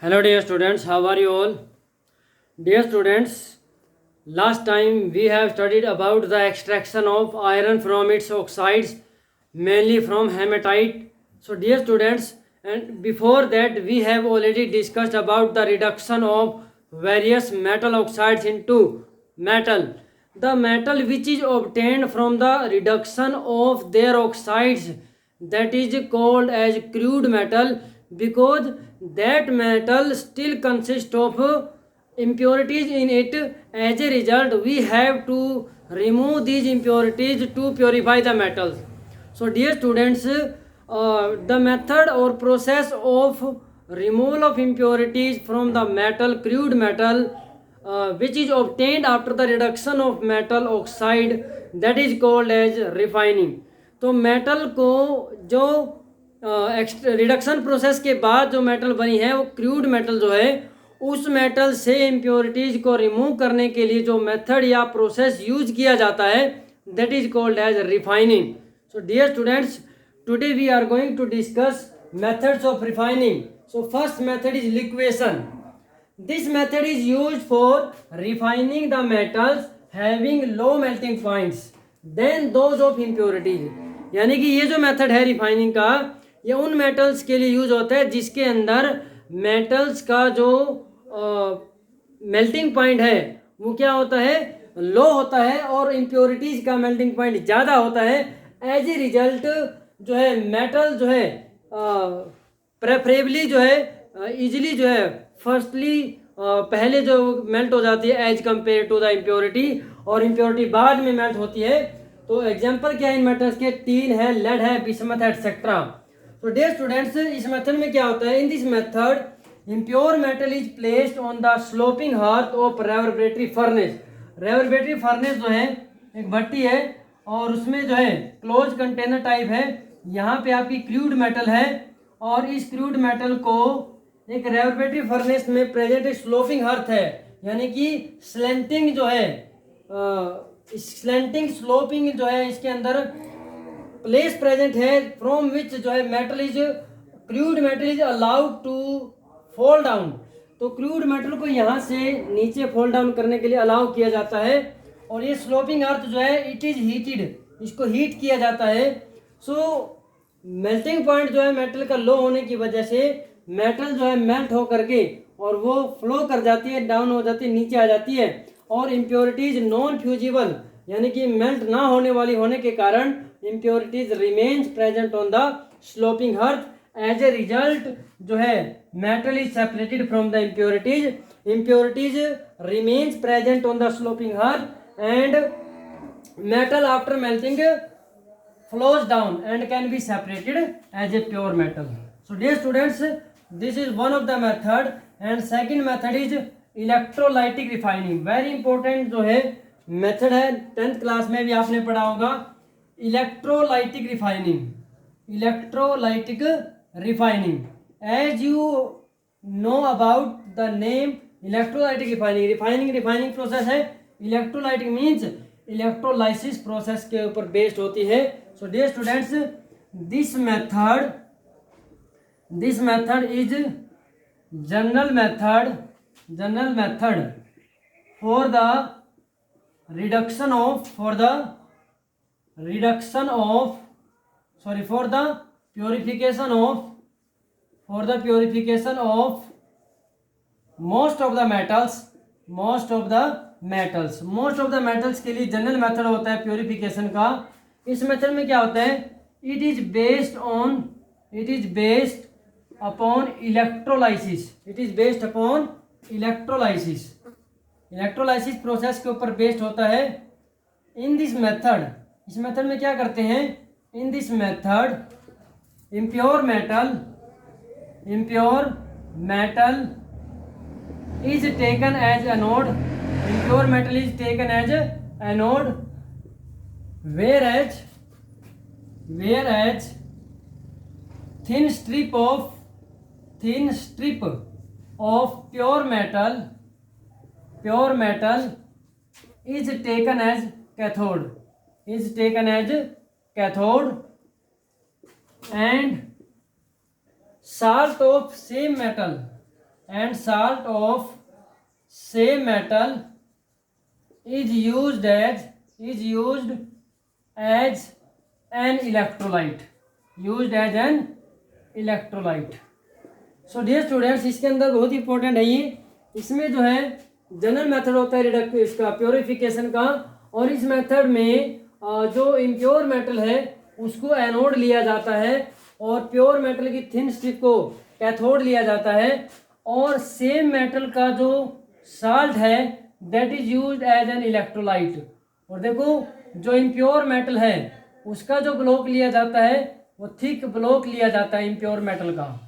Hello dear students, how are you all? Dear students, last time we have studied about the extraction of iron from its oxides, mainly from hematite. So dear students, and before that we have already discussed about the reduction of various metal oxides into metal. The metal which is obtained from the reduction of their oxides, that is called as crude metal, because that metal still consists of impurities in it. As a result, we have to remove these impurities to purify the metals. So dear students, the method or process of removal of impurities from the metal, crude metal, which is obtained after the reduction of metal oxide, that is called as refining. तो metal को जो reduction process के बाद जो metal बनी है वो crude metal जो है, उस मेटल से इम्प्योरिटीज को रिमूव करने के लिए जो मेथड या प्रोसेस यूज किया जाता है, that is called as refining. So dear students, today we are going to discuss methods of refining. So first method is liquation. This method is used for refining the metals having low melting points than those of impurities. यानी कि ये जो method है refining का, ये उन metals के लिए यूज होता है जिसके अंदर मेटल्स का जो मेल्टिंग पॉइंट है वो क्या होता है, लो होता है, और इम्प्योरिटीज का मेल्टिंग पॉइंट ज़्यादा होता है. एज ए रिजल्ट जो है मेटल जो है प्रेफरेबली जो है इजीली जो है फर्स्टली पहले जो मेल्ट हो जाती है as compare to the impurity, और इम्प्योरिटी बाद में मेल्ट होती है. तो एग्जांपल क्या है इन मेटल्स के, टीन है, लेड है, बिस्मथ है, एटसेट्रा. तो डियर स्टूडेंट्स, इस मेथड में क्या होता है, in this method impure metal is placed on the sloping hearth of reverberatory furnace. Reverberatory furnace जो है एक भट्टी है और उसमें जो है क्लोज कंटेनर टाइप है. यहाँ पे आपकी क्रूड मेटल है और इस क्रूड मेटल को एक रेवर्बरेटरी फर्नेस में प्रेजेंट एक स्लोपिंग हर्थ है, यानी कि स्लेंटिंग जो है स्लेंटिंग स्लोपिंग जो है इसके अंदर प्लेस प्रेजेंट है, फ्रॉम विच जो है metal is crude metal is allowed to fall down. तो क्रूड मेटल को यहाँ से नीचे फॉल डाउन करने के लिए अलाउ किया जाता है. और ये स्लोपिंग अर्थ जो है इट इज हीटेड, इसको हीट किया जाता है. सो मेल्टिंग पॉइंट जो है मेटल का लो होने की वजह से मेटल जो है मेल्ट हो करके और वो फ्लो कर जाती है, डाउन हो जाती है, नीचे आ जाती है. और इम्प्योरिटीज नॉन फ्यूजिबल, यानी कि मेल्ट ना होने वाली होने के कारण impurities remains present on the sloping hearth. As a result जो है metal is separated from the impurities. Impurities remains present on the sloping hearth and metal after melting flows down and can be separated as a pure metal. So dear students, this is one of the method, and second method is electrolytic refining. Very important जो है method है, 10th class में भी आपने पढ़ा होगा. electrolytic refining. electrolytic refining, as you know about the name electrolytic refining process है. electrolytic means electrolysis process के ऊपर बेस्ड होती है. So dear students, this method is general method for the purification of most of the metals के लिए general method होता है purification का. इस मेथड में क्या होता है, it is based upon electrolysis process के ऊपर बेस्ड होता है. इन दिस मेथड, इस मेथड में क्या करते हैं, इन this method impure metal is taken as anode. Impure metal is taken as anode, whereas thin strip of pure metal is taken as cathode, and salt of same metal and salt of same metal is used as an electrolyte. So dear students, इसके अंदर बहुत important है ये, इसमें जो है general method होता है रिडक्ट इसका प्योरिफिकेशन का, और इस मेथड में जो इम्प्योर मेटल है उसको एनोड लिया जाता है और प्योर मेटल की थिन स्ट्रिप को कैथोड लिया जाता है, और सेम मेटल का जो साल्ट है that is used as an electrolyte. और देखो जो इम्प्योर मेटल है उसका जो ब्लॉक लिया जाता है वो थिक ब्लॉक लिया जाता है इम्प्योर मेटल का,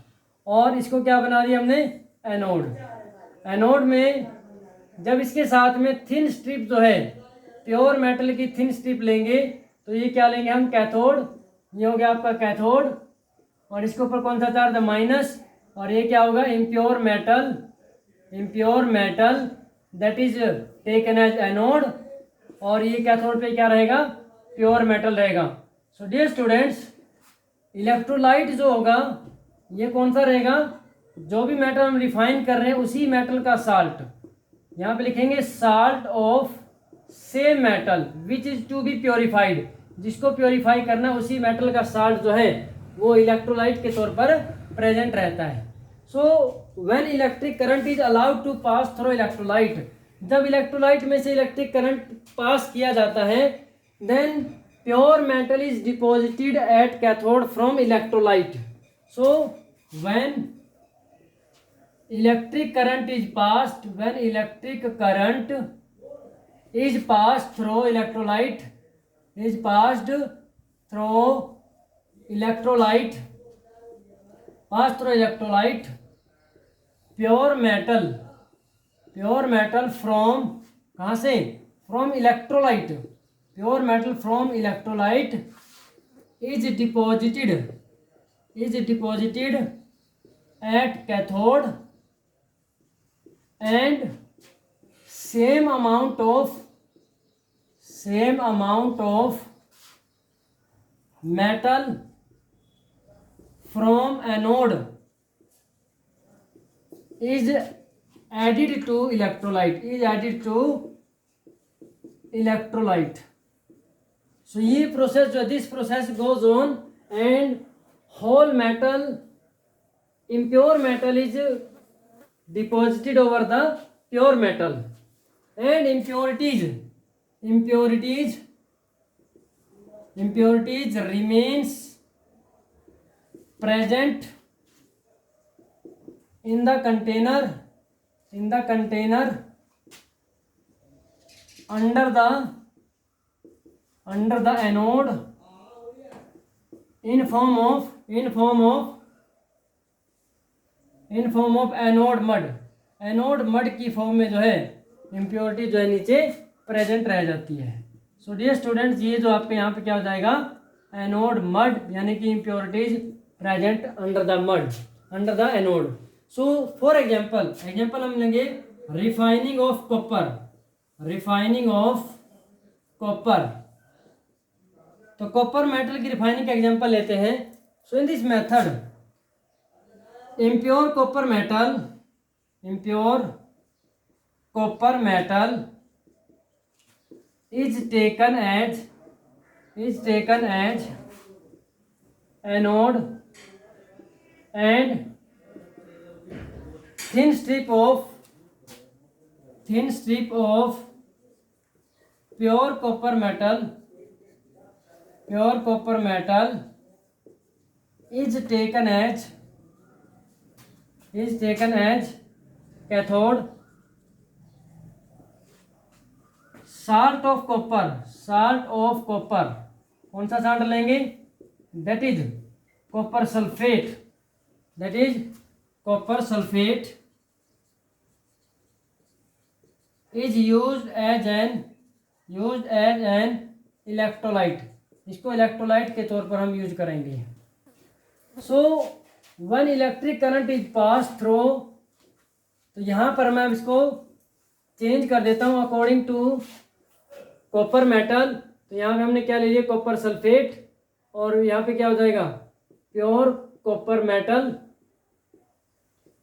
और इसको क्या बना दिया हमने, एनोड। एनोड में जब इसके साथ में थिन स्ट्रिप जो है प्योर मेटल की थिन स्ट्रिप लेंगे तो ये क्या लेंगे हम, कैथोड। ये हो गया आपका कैथोड, और इसके ऊपर कौन सा चार्ज है, माइनस, और ये क्या होगा, impure metal that is taken as anode, और ये कैथोड पे क्या रहेगा, प्योर मेटल रहेगा। सो डियर स्टूडेंट्स, इलेक्ट्रोलाइट जो होगा ये कौन सा रहेगा, जो भी मेटल हम रिफाइन कर रहे हैं उसी मेटल का साल्ट, यहाँ पे लिखेंगे salt of same metal which is to be purified, जिसको प्योरीफाई करना उसी मेटल का साल्ट जो है वो इलेक्ट्रोलाइट के तौर पर प्रेजेंट रहता है। So when electric current is allowed to pass through electrolyte, जब इलेक्ट्रोलाइट में से इलेक्ट्रिक करंट पास किया जाता है then pure metal is deposited at cathode from electrolyte. So when electric current is passed through electrolyte pure metal from कहाँ से, from electrolyte, pure metal from electrolyte is deposited at cathode and same amount of metal from anode is added to electrolyte। So ये process जो this process goes on and whole metal, impure metal is deposited over the pure metal, and impurities remains present in the container under the anode in form of anode mud की form में जो है impurity जो है नीचे present रह जाती है। सो डियर स्टूडेंट्स, ये जो आपके यहाँ पे क्या हो जाएगा, एनोड मड, यानी कि impurities present under the anode. So for example हम लेंगे रिफाइनिंग ऑफ कॉपर। तो कॉपर मेटल की रिफाइनिंग का एग्जांपल लेते हैं। So in this method impure copper metal is taken as anode and thin strip of pure copper metal is taken as cathode। salt of copper कौन सा salt लेंगे, that is copper sulfate is used as an electrolyte। इसको electrolyte के तौर पर हम use करेंगे। So one electric current is pass through, तो यहाँ पर मैं इसको चेंज कर देता हूँ अकॉर्डिंग टू कॉपर मेटल। तो यहाँ पे हमने क्या ले लिया, कॉपर सल्फेट, और यहाँ पे क्या हो जाएगा, प्योर कॉपर मेटल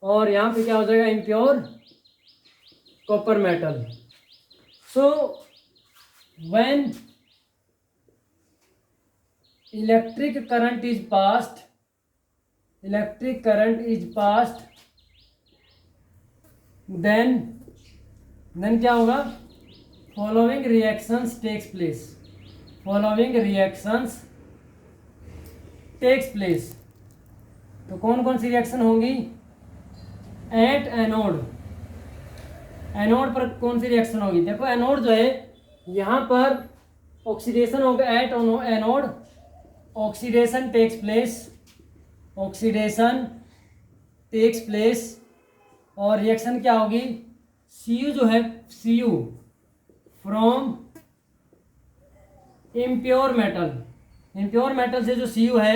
और यहाँ पे क्या हो जाएगा, impure copper metal. So when electric current is passed then क्या होगा, फॉलोइंग रिएक्शंस टेक्स प्लेस। तो कौन कौन सी रिएक्शन होंगी, एट एनोड पर कौन सी रिएक्शन होगी, देखो एनोड जो है यहाँ पर ऑक्सीडेशन होगा at anode, oxidation takes place और रिएक्शन क्या होगी, Cu जो है Cu फ्रॉम इम्प्योर मेटल से जो Cu है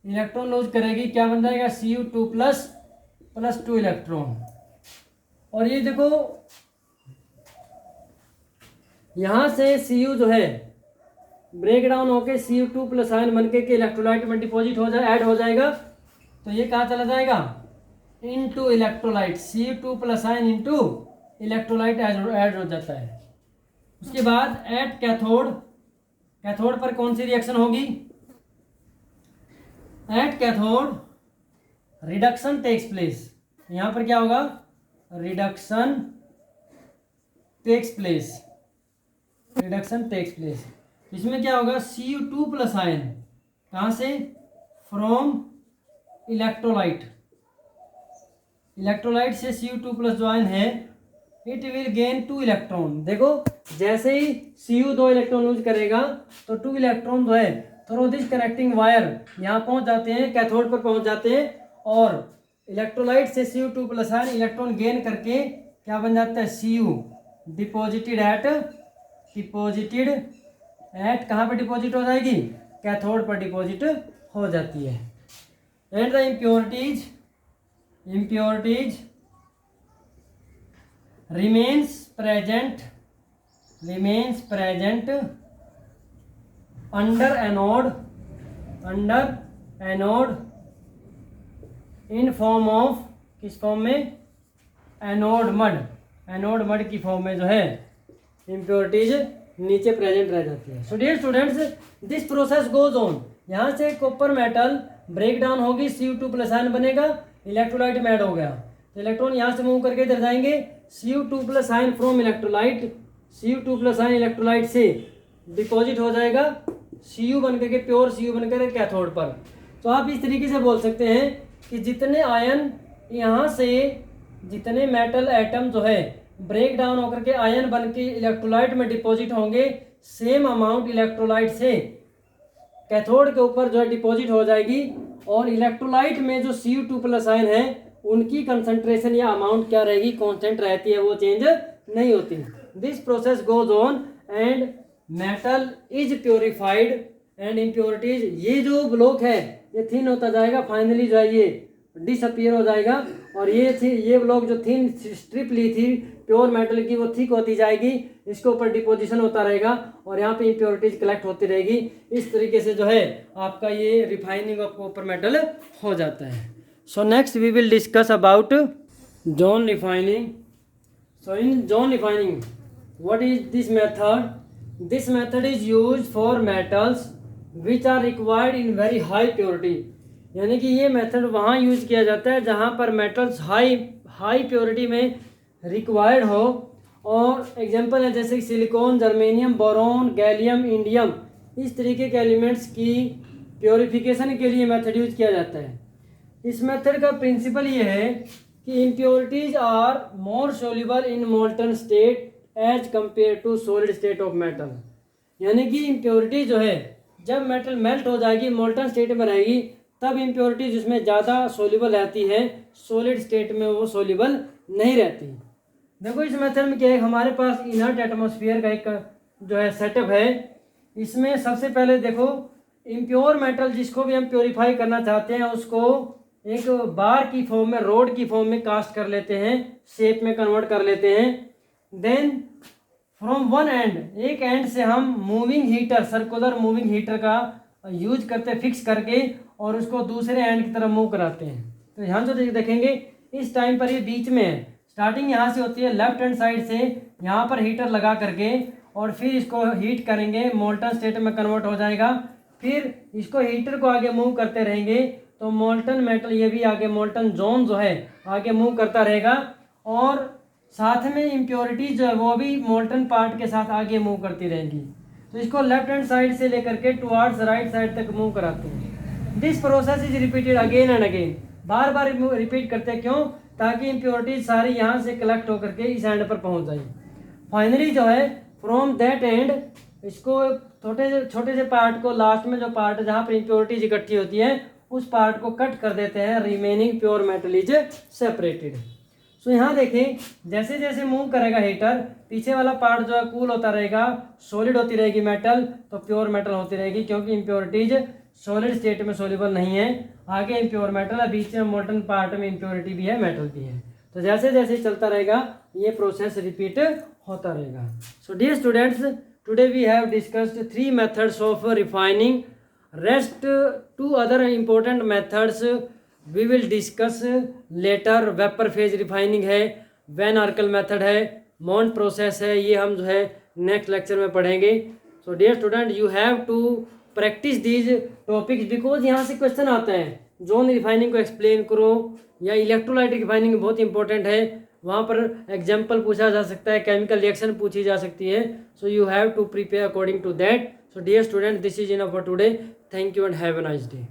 इलेक्ट्रॉन लूज करेगी, क्या बन जाएगा, Cu2 प्लस 2 इलेक्ट्रॉन। और ये देखो यहाँ से Cu जो है ब्रेक डाउन होके Cu2 प्लस आयन बनके के इलेक्ट्रोलाइट में डिपॉजिट ऐड हो जाएगा। तो ये कहाँ चला जाएगा, into electrolyte, Cu2 plus ion into electrolyte add हो जाता है। उसके बाद एट कैथोड पर कौन सी रिएक्शन होगी, at cathode reduction takes place. यहाँ पर क्या होगा, रिडक्शन टेक्स प्लेस। इसमें क्या होगा, Cu2 प्लस आयन कहाँ से, फ्रॉम इलेक्ट्रोलाइट से Cu2 प्लस जो आयन है इट विल गेन 2 इलेक्ट्रॉन। देखो जैसे ही Cu 2 इलेक्ट्रॉन यूज करेगा तो 2 इलेक्ट्रॉन जो है थ्रू दिस कनेक्टिंग वायर यहाँ पहुँच जाते हैं, कैथोड पर पहुँच जाते हैं और इलेक्ट्रोलाइट से Cu2 plus ion electron gain करके क्या बन जाता है, Cu डिपॉजिटेड एट कहाँ पर डिपॉजिट हो जाएगी, कैथोड पर डिपॉजिट हो जाती है। And the impurities remains present under anode in form of, किस फॉर्म में, एनोड मड की फॉर्म में जो है इम्प्योरिटीज नीचे प्रेजेंट रह जाती है। So dear students, this process goes on. यहाँ से कॉपर मेटल ब्रेक डाउन होगी, Cu2 प्लस आयन बनेगा, इलेक्ट्रोलाइट में ऐड हो गया तो इलेक्ट्रॉन यहाँ से मूव करके इधर जाएंगे, Cu2 plus ion from electrolyte, Cu2 plus ion electrolyte से डिपॉजिट हो जाएगा Cu बन करके, प्योर Cu बन करके कैथोड पर। तो आप इस तरीके से बोल सकते हैं कि जितने आयन यहाँ से, जितने मेटल एटम जो है ब्रेक डाउन होकर के आयन बन के इलेक्ट्रोलाइट में डिपॉजिट होंगे, सेम अमाउंट इलेक्ट्रोलाइट से कैथोड के ऊपर जो है डिपॉजिट हो जाएगी और इलेक्ट्रोलाइट में जो Cu2 प्लस आयन है उनकी कंसंट्रेशन या अमाउंट क्या रहेगी, कांस्टेंट रहती है, वो चेंज नहीं होती। This process goes on and metal is purified and impurities, ये जो ब्लॉक है ये थिन होता जाएगा, फाइनली जो है ये डिसअपियर हो जाएगा और ये ब्लॉक जो थिन स्ट्रिप ली थी प्योर मेटल की वो थिक होती जाएगी, इसके ऊपर डिपोजिशन होता रहेगा और यहाँ पे इम्प्योरिटीज कलेक्ट होती रहेगी। इस तरीके से जो है आपका ये रिफाइनिंग ऑफ कॉपर मेटल हो जाता है। So next we will discuss about zone refining. So in zone refining, what is this method? This method is used for metals which are required in very high purity. यानी कि ये method वहाँ use किया जाता है जहाँ पर metals high purity में रिक्वायर्ड हो। और एग्जांपल है जैसे silicon, germanium, boron, gallium, indium, इस तरीके के एलिमेंट्स की प्योरिफिकेशन के लिए मेथड यूज किया जाता है। इस मेथड का प्रिंसिपल ये है कि impurities are more soluble in molten state as compare to solid state of metal. यानी कि इम्प्योरिटी जो है जब मेटल मेल्ट हो जाएगी, मोल्टन स्टेट में रहेगी, तब इम्प्योरिटीज उसमें ज़्यादा सोल्यूबल रहती है, सॉलिड स्टेट में वो सोल्यूबल नहीं रहती। देखो इस मेथड में क्या है, हमारे पास इनर्ट एटमॉस्फेयर का एक जो है सेटअप है। इसमें सबसे पहले देखो इम्प्योर मेटल जिसको भी हम प्योरीफाई करना चाहते हैं उसको एक बार की फॉर्म में, रोड की फॉर्म में कास्ट कर लेते हैं, शेप में कन्वर्ट कर लेते हैं। देन फ्रॉम वन एंड, एक एंड से हम moving heater, circular moving heater का यूज करते, फिक्स करके और उसको दूसरे एंड की तरफ मूव कराते हैं। तो यहाँ जो देखेंगे इस टाइम पर ये बीच में है, स्टार्टिंग यहाँ से होती है लेफ्ट हैंड साइड से, यहाँ पर हीटर लगा करके और फिर इसको हीट करेंगे, मोल्टन स्टेट में कन्वर्ट हो जाएगा। फिर इसको हीटर को आगे मूव करते रहेंगे तो मोल्टन मेटल ये भी आगे मोल्टन जोन जो है आगे मूव करता रहेगा, और साथ में इम्प्योरिटी जो है वो भी मोल्टन पार्ट के साथ आगे मूव करती रहेगी। तो इसको लेफ्ट हैंड साइड से लेकर के टुवार्ड्स राइट साइड तक मूव कराते हैं। This process is repeated again and again, bar bar repeat करते हैं। क्यों? ताकि इम्प्योरिटीज सारी यहाँ से कलेक्ट होकर के इस एंड पर पहुँच जाए। फाइनली जो है फ्रॉम दैट एंड इसको छोटे से पार्ट को, लास्ट में जो पार्ट जहाँ पर इम्प्योरिटीज इकट्ठी होती है उस पार्ट को कट कर देते हैं, remaining pure metal is separated. So यहाँ देखें, जैसे जैसे मूव करेगा हीटर, पीछे वाला पार्ट जो है कूल होता रहेगा, सॉलिड होती रहेगी मेटल, तो प्योर मेटल होती रहेगी, क्योंकि इम्प्योरिटीज सॉलिड स्टेट में सोल्यूबल नहीं है। आगे इम्प्योर मेटल है, बीच में मोल्टन पार्ट में इम्प्योरिटी भी है, मेटल भी है। तो जैसे जैसे चलता रहेगा ये प्रोसेस रिपीट होता रहेगा। So dear students, today we have discussed 3 methods of refining. Rest 2 other important methods we will discuss later. Vapour phase refining है, वैन आर्कल मेथड है, मॉन्ट प्रोसेस है, ये हम जो है नेक्स्ट लेक्चर में पढ़ेंगे। So dear student, you have to practice these topics, because यहाँ से क्वेश्चन आता है जोन रिफाइनिंग को एक्सप्लेन करो, या इलेक्ट्रोलाइट रिफाइनिंग बहुत इंपॉर्टेंट है, वहाँ पर एग्जाम्पल पूछा जा सकता है, केमिकल रिएक्शन पूछी जा सकती है। So you have to prepare according to that. So dear student, this is enough for today. Thank you and have a nice day.